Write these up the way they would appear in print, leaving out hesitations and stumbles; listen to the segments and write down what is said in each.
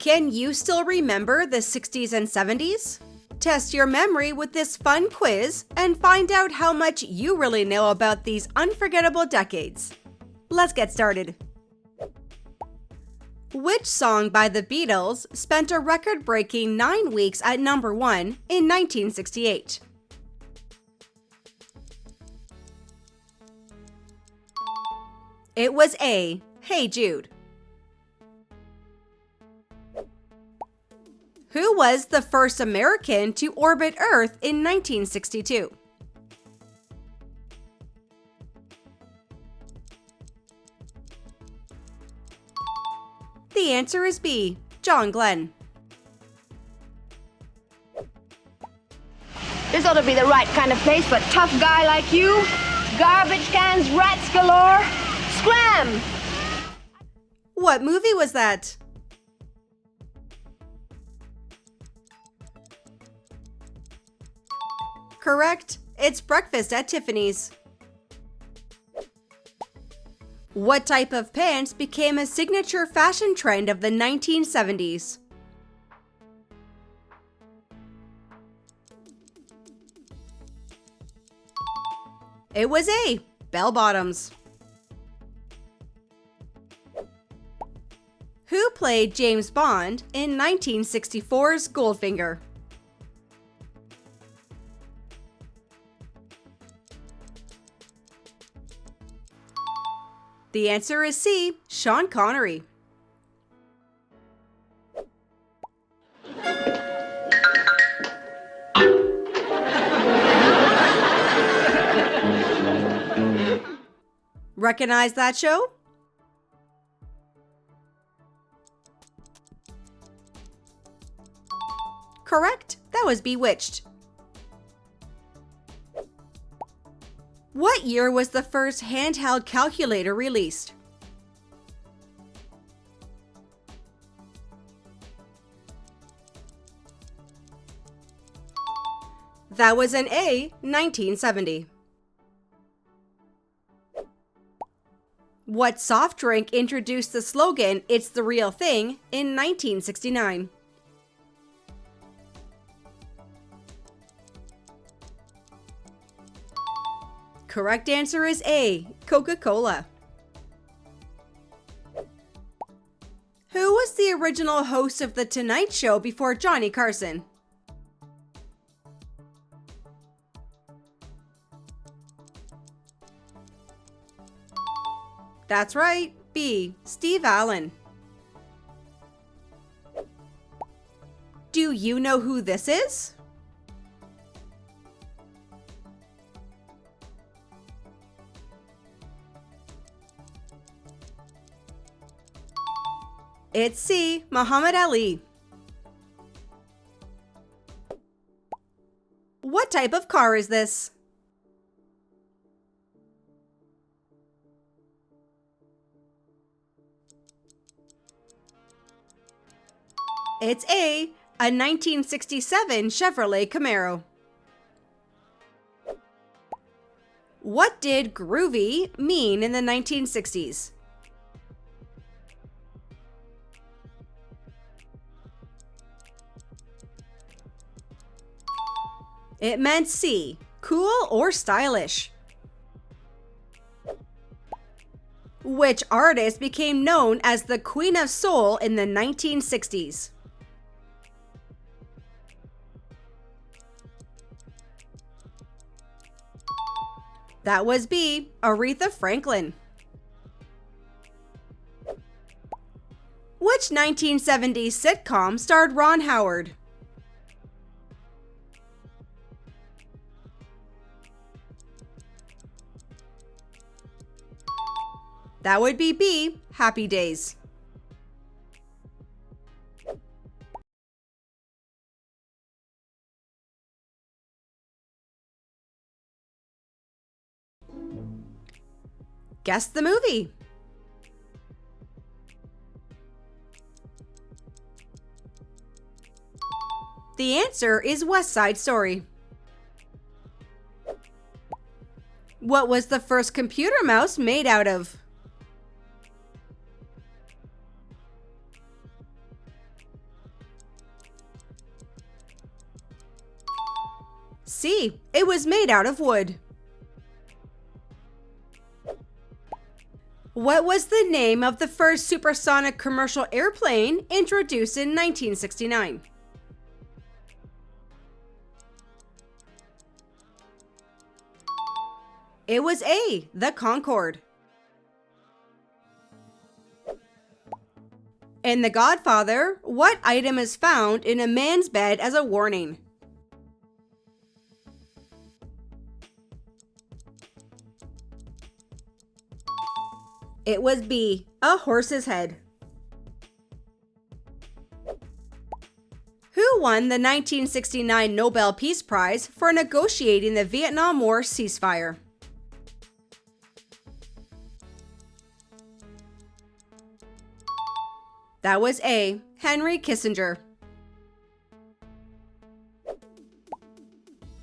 Can you still remember the 60s and 70s? Test your memory with this fun quiz and find out how much you really know about these unforgettable decades. Let's get started. Which song by the Beatles spent a record-breaking 9 weeks at number 1 in 1968? It was A, Hey Jude. Who was the first American to orbit Earth in 1962? The answer is B, John Glenn. This ought to be the right kind of place for a tough guy like you. Garbage cans, rats galore. Scram! What movie was that? Correct. It's Breakfast at Tiffany's. What type of pants became a signature fashion trend of the 1970s? It was A, bell bottoms. Who played James Bond in 1964's Goldfinger? The answer is C, Sean Connery. Recognize that show? Correct. That was Bewitched. What year was the first handheld calculator released? That was an A, 1970. What soft drink introduced the slogan, "It's the real thing," in 1969? Correct answer is A, Coca-Cola. Who was the original host of The Tonight Show before Johnny Carson? That's right, B, Steve Allen. Do you know who this is? It's C, Muhammad Ali. What type of car is this? It's A, 1967 Chevrolet Camaro. What did groovy mean in the 1960s? It meant C, cool or stylish. Which artist became known as the Queen of Soul in the 1960s? That was B, Aretha Franklin. Which 1970s sitcom starred Ron Howard? That would be B, Happy Days. Guess the movie. The answer is West Side Story. What was the first computer mouse made out of? C. It was made out of wood. What was the name of the first supersonic commercial airplane introduced in 1969? It was A. The Concorde. In The Godfather, what item is found in a man's bed as a warning? It was B. A horse's head. Who won the 1969 Nobel Peace Prize for negotiating the Vietnam War ceasefire? That was A. Henry Kissinger.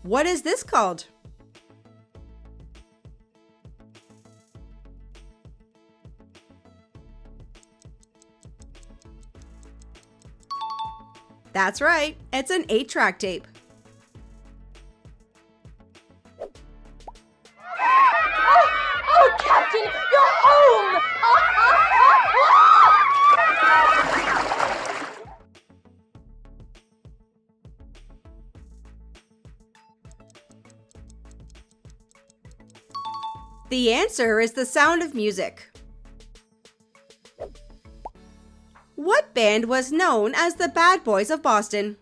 What is this called? That's right, it's an 8-track tape. Oh, Captain, you're home! The answer is The Sound of Music. What band was known as the Bad Boys of Boston?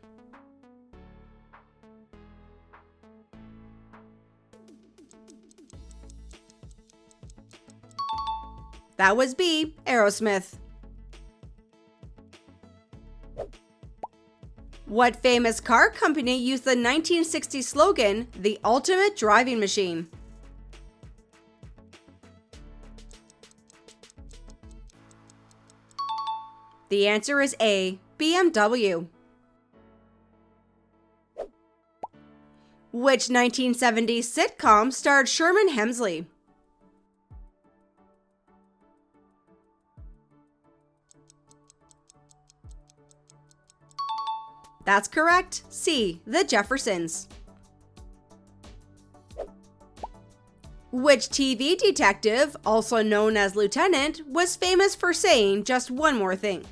That was B. Aerosmith. What famous car company used the 1960 slogan, "The Ultimate Driving Machine"? The answer is A. BMW. Which 1970s sitcom starred Sherman Hemsley? That's correct. C. The Jeffersons. Which TV detective, also known as Lieutenant, was famous for saying just one more thing?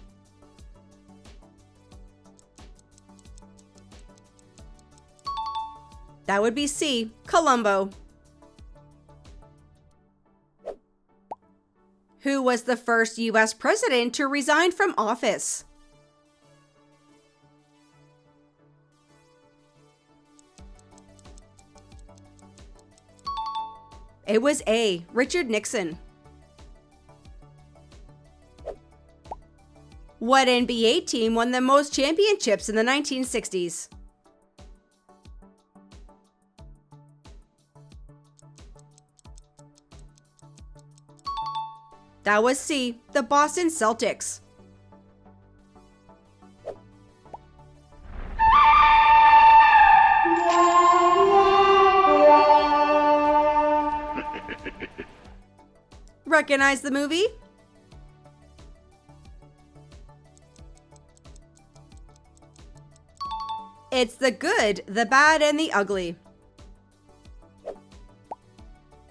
That would be C. Columbo. Who was the first U.S. president to resign from office? It was A. Richard Nixon. What NBA team won the most championships in the 1960s? That was C. The Boston Celtics. Recognize the movie? It's The Good, the Bad, and the Ugly.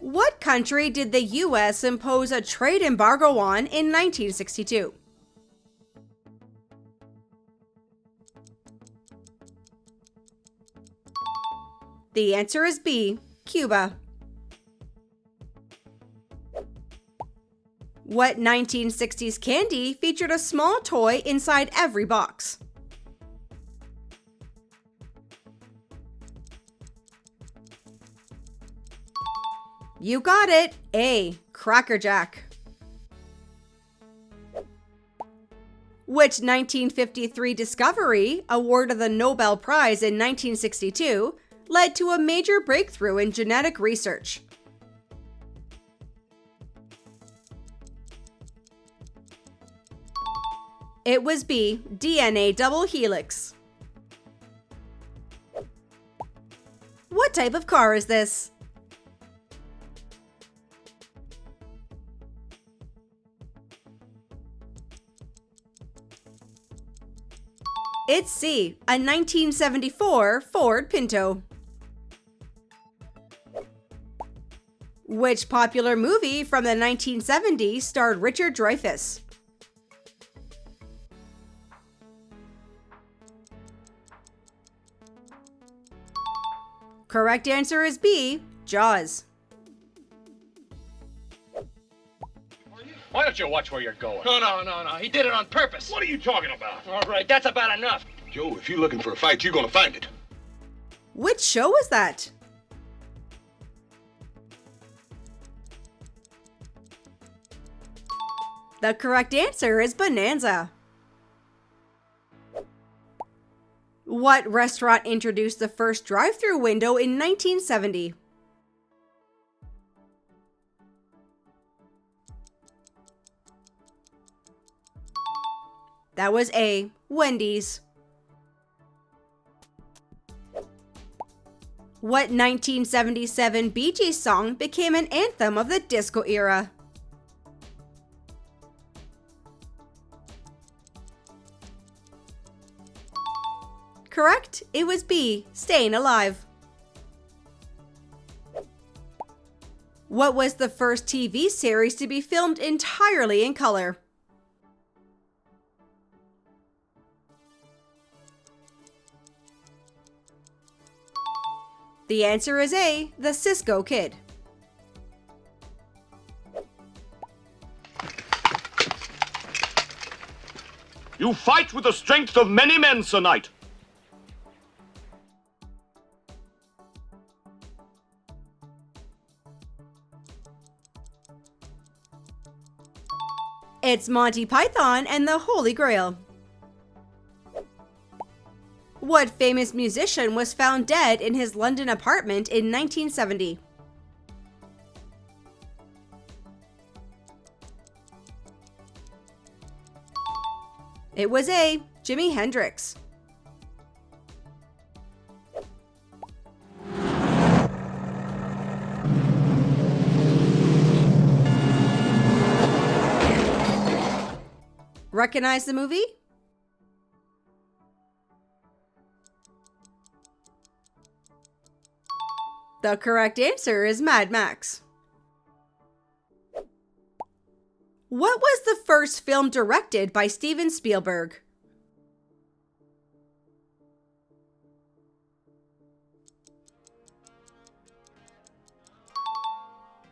What country did the U.S. impose a trade embargo on in 1962? The answer is B. Cuba. What 1960s candy featured a small toy inside every box? You got it! A. Cracker Jack. Which 1953 discovery, awarded the Nobel Prize in 1962, led to a major breakthrough in genetic research? It was B. DNA double helix. What type of car is this? It's C. A 1974 Ford Pinto. Which popular movie from the 1970s starred Richard Dreyfuss? Correct answer is B, Jaws. Why don't you watch where you're going? No. He did it on purpose. What are you talking about? All right, that's about enough. Joe, if you're looking for a fight, you're gonna find it. Which show was that? The correct answer is Bonanza. What restaurant introduced the first drive-thru window in 1970? That was A, Wendy's. What 1977 Bee Gees song became an anthem of the disco era? Correct, it was B, Staying Alive. What was the first TV series to be filmed entirely in color? The answer is A, The Cisco Kid. You fight with the strength of many men, Sir Knight. It's Monty Python and the Holy Grail. What famous musician was found dead in his London apartment in 1970? It was A, Jimi Hendrix. Recognize the movie? The correct answer is Mad Max. What was the first film directed by Steven Spielberg?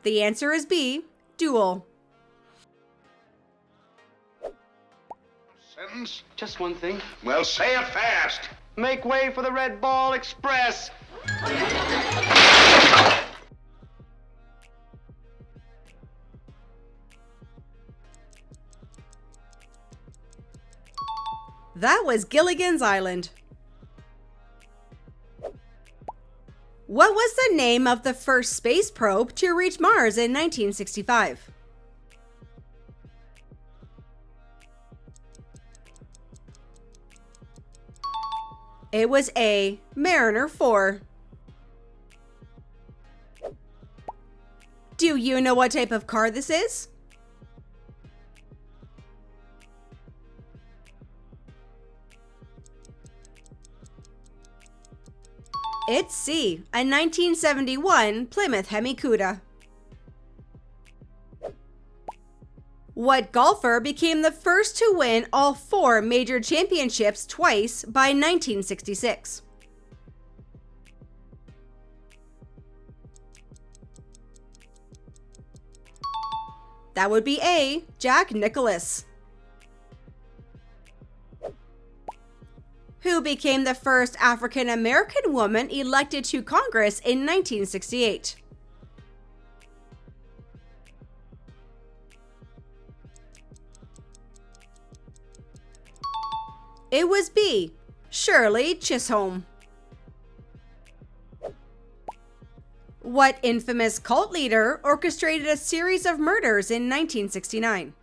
The answer is B, Duel. Sentence? Just one thing. Well, say it fast. Make way for the Red Ball Express. That was Gilligan's Island. What was the name of the first space probe to reach Mars in 1965? It was A, Mariner 4. Do you know what type of car this is? It's C, a 1971 Plymouth Hemi-Cuda. What golfer became the first to win all 4 major championships twice by 1966? That would be A, Jack Nicklaus. Who became the first African American woman elected to Congress in 1968? It was B, Shirley Chisholm. What infamous cult leader orchestrated a series of murders in 1969?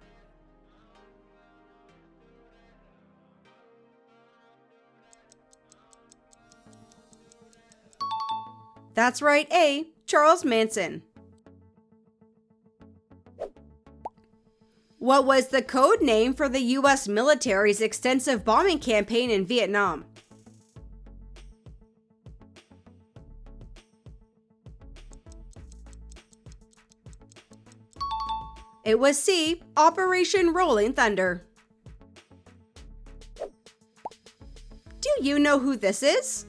That's right, A, Charles Manson. What was the code name for the U.S. military's extensive bombing campaign in Vietnam? It was C. Operation Rolling Thunder. Do you know who this is?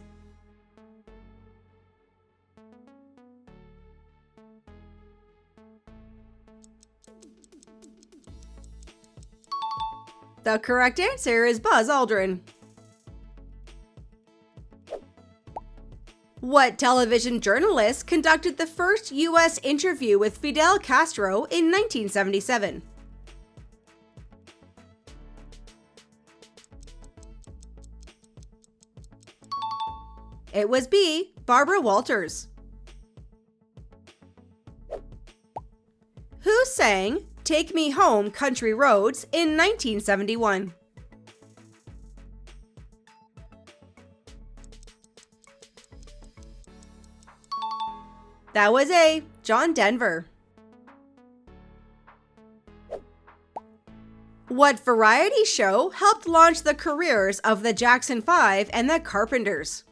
The correct answer is Buzz Aldrin. What television journalist conducted the first U.S. interview with Fidel Castro in 1977? It was B. Barbara Walters. Who sang "Take Me Home, Country Roads" in 1971? That was A. John Denver. What variety show helped launch the careers of the Jackson 5 and the Carpenters?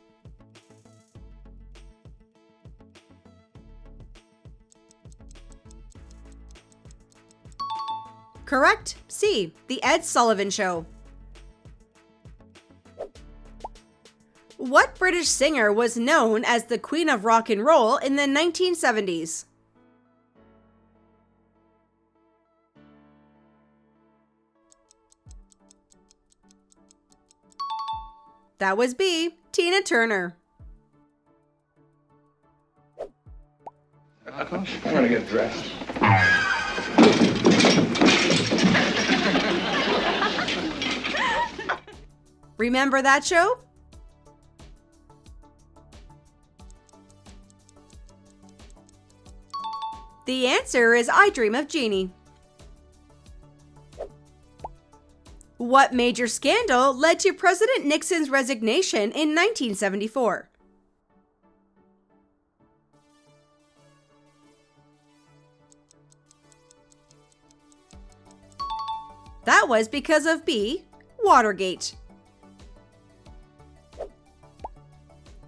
Correct. C. The Ed Sullivan Show. What British singer was known as the Queen of Rock and Roll in the 1970s? That was B. Tina Turner. I'm gonna get dressed. Remember that show? The answer is I Dream of Jeannie. What major scandal led to President Nixon's resignation in 1974? That was because of B. Watergate.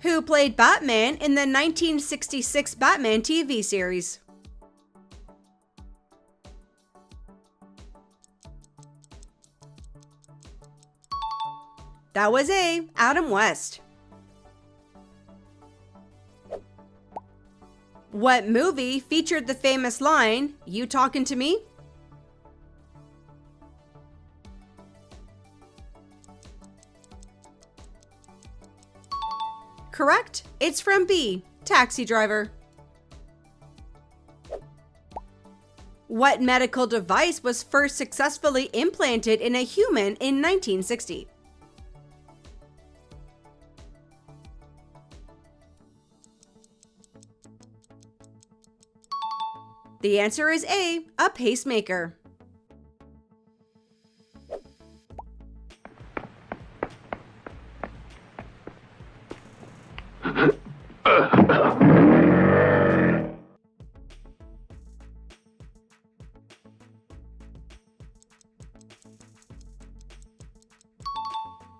Who played Batman in the 1966 Batman TV series? That was A. Adam West. What movie featured the famous line, "You talking to me"? Correct. It's from B. Taxi Driver. What medical device was first successfully implanted in a human in 1960? The answer is A. A pacemaker.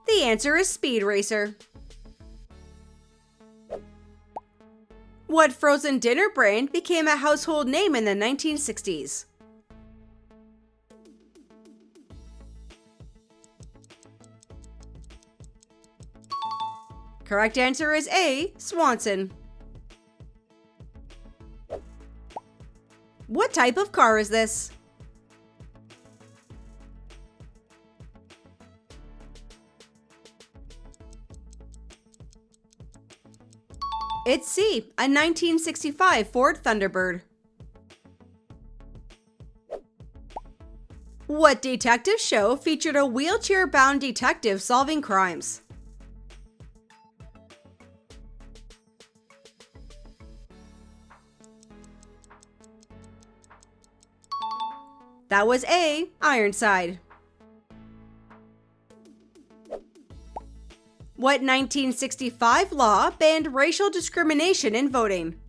The answer is Speed Racer. What frozen dinner brand became a household name in the 1960s? Correct answer is A. Swanson. What type of car is this? It's C. A 1965 Ford Thunderbird. What detective show featured a wheelchair-bound detective solving crimes? That was A. Ironside. What 1965 law banned racial discrimination in voting?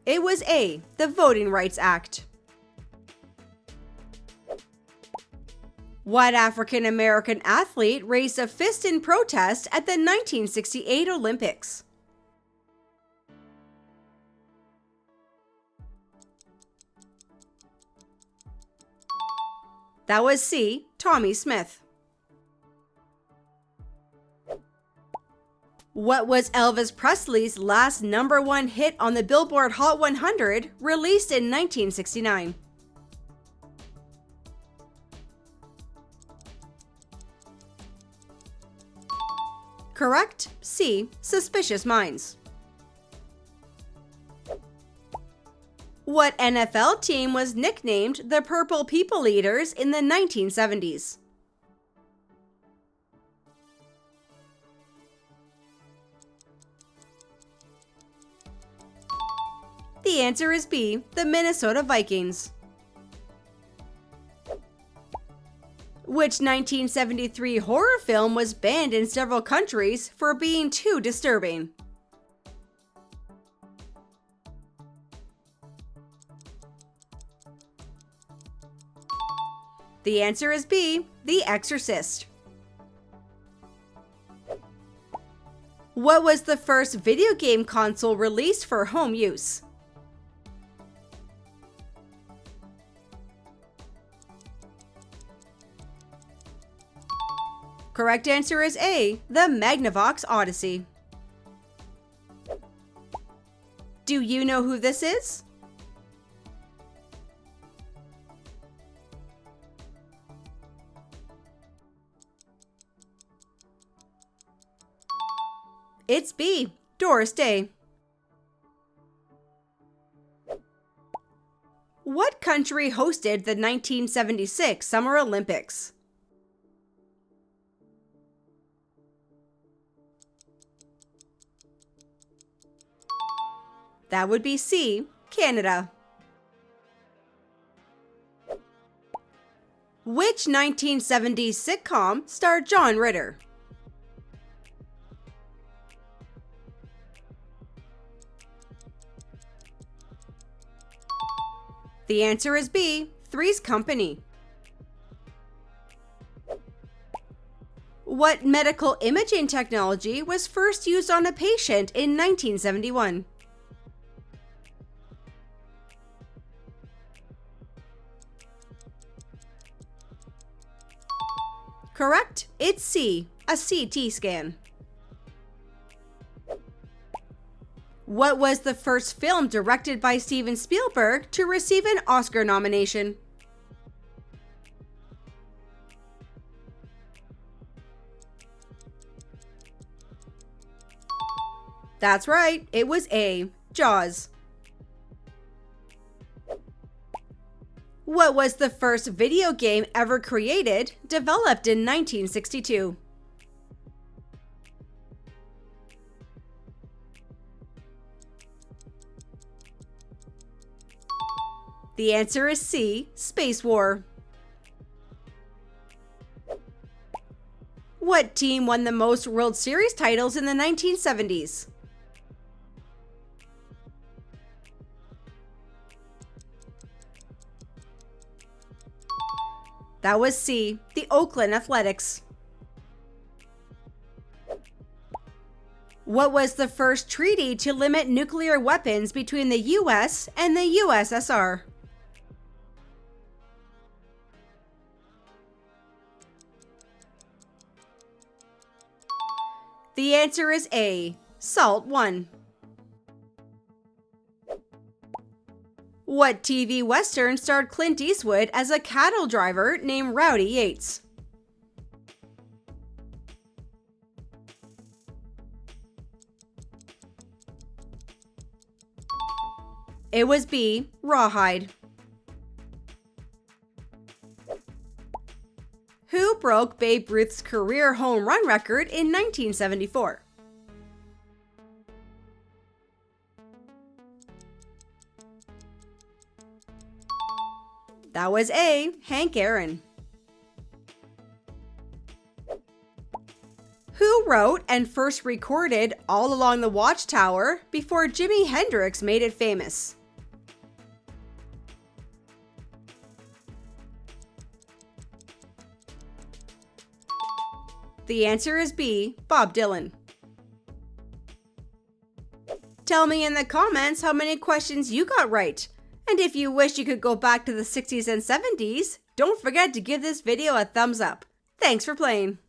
It was A. The Voting Rights Act. What African American athlete raised a fist in protest at the 1968 Olympics? That was C. Tommy Smith. What was Elvis Presley's last #1 hit on the Billboard Hot 100, released in 1969? Correct. C. Suspicious Minds. What NFL team was nicknamed the Purple People Eaters in the 1970s? The answer is B. The Minnesota Vikings. Which 1973 horror film was banned in several countries for being too disturbing? The answer is B. The Exorcist. What was the first video game console released for home use? Correct answer is A. The Magnavox Odyssey. Do you know who this is? It's B. Doris Day. What country hosted the 1976 Summer Olympics? That would be C. Canada. Which 1970s sitcom starred John Ritter? The answer is B. Three's Company. What medical imaging technology was first used on a patient in 1971? Correct. It's C. A CT scan. What was the first film directed by Steven Spielberg to receive an Oscar nomination? That's right, it was A. Jaws. What was the first video game ever created, developed in 1962? The answer is C. Space War. What team won the most World Series titles in the 1970s? That was C. The Oakland Athletics. What was the first treaty to limit nuclear weapons between the US and the USSR? The answer is A. SALT I. What TV Western starred Clint Eastwood as a cattle driver named Rowdy Yates? It was B. Rawhide. Who broke Babe Ruth's career home run record in 1974? That was A. Hank Aaron. Who wrote and first recorded All Along the Watchtower before Jimi Hendrix made it famous? The answer is B. Bob Dylan. Tell me in the comments how many questions you got right. And if you wish you could go back to the 60s and 70s, Don't forget to give this video a thumbs up. Thanks for playing.